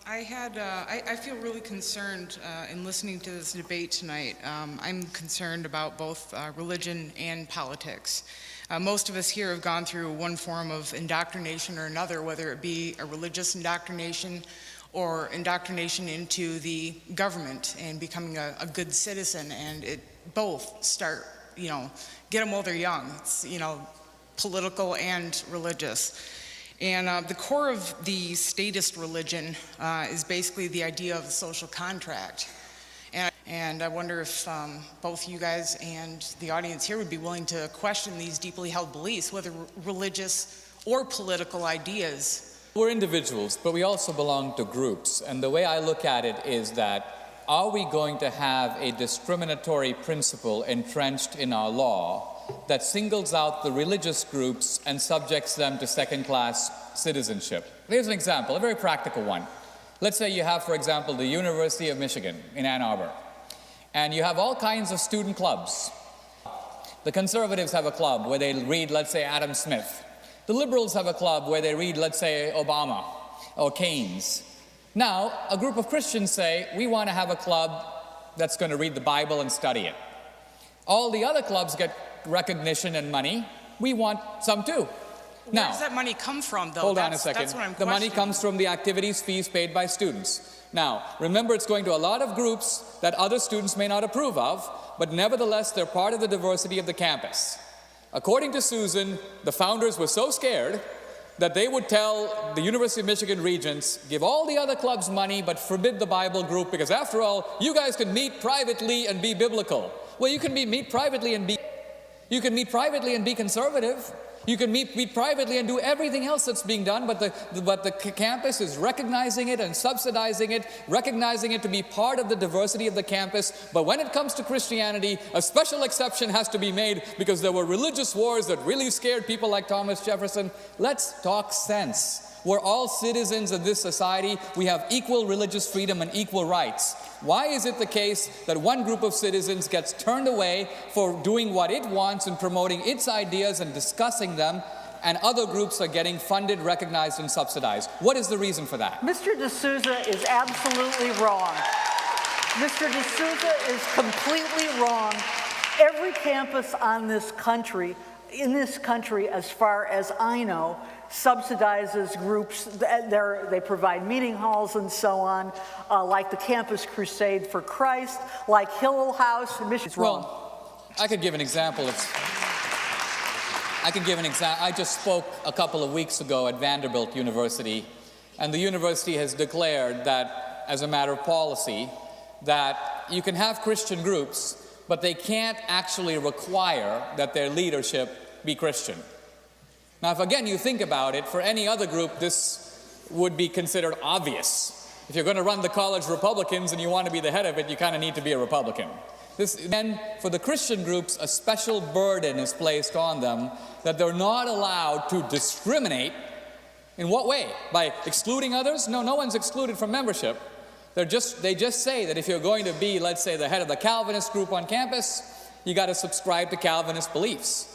I feel really concerned in listening to this debate tonight. I'm concerned about both religion and politics. Most of us here have gone through one form of indoctrination or another, whether it be a religious indoctrination or indoctrination into the government and becoming a good citizen, and it both start, get them while they're young. It's, political and religious. And the core of the statist religion is basically the idea of the social contract. And I wonder if both you guys and the audience here would be willing to question these deeply held beliefs, whether religious or political ideas. We're individuals, but we also belong to groups. And the way I look at it is that, are we going to have a discriminatory principle entrenched in our law that singles out the religious groups and subjects them to second-class citizenship? Here's an example, a very practical one. Let's say you have, for example, the University of Michigan in Ann Arbor, and you have all kinds of student clubs. The conservatives have a club where they read, let's say, Adam Smith. The liberals have a club where they read, let's say, Obama or Keynes. Now, a group of Christians say, we want to have a club that's going to read the Bible and study it. All the other clubs get recognition and money. We want some too. Where does that money come from, though? Hold on a second. That's what I'm the money comes from the activities fees paid by students. Now, remember, it's going to a lot of groups that other students may not approve of, but nevertheless, they're part of the diversity of the campus. According to Susan, the founders were so scared that they would tell the University of Michigan regents, give all the other clubs money, but forbid the Bible group, because after all, you guys can meet privately and be biblical. Well, you can meet privately and be conservative. You can meet privately and do everything else that's being done, but the campus is recognizing it and subsidizing it, recognizing it to be part of the diversity of the campus. But when it comes to Christianity, a special exception has to be made because there were religious wars that really scared people like Thomas Jefferson. Let's talk sense. We're all citizens of this society. We have equal religious freedom and equal rights. Why is it the case that one group of citizens gets turned away for doing what it wants and promoting its ideas and discussing them, and other groups are getting funded, recognized, and subsidized? What is the reason for that? Mr. D'Souza is absolutely wrong. Mr. D'Souza is completely wrong. Every campus in this country, as far as I know, subsidizes groups. They provide meeting halls and so on, like the Campus Crusade for Christ, like Hillel House. Michigan's wrong. Well, I could give an example. I just spoke a couple of weeks ago at Vanderbilt University, and the university has declared that, as a matter of policy, that you can have Christian groups, but they can't actually require that their leadership be Christian. Now, if again you think about it, for any other group, this would be considered obvious. If you're going to run the college Republicans and you want to be the head of it, you kind of need to be a Republican. Then, for the Christian groups, a special burden is placed on them that they're not allowed to discriminate. In what way? By excluding others? No, no one's excluded from membership. They just say that if you're going to be, let's say, the head of the Calvinist group on campus, you got to subscribe to Calvinist beliefs.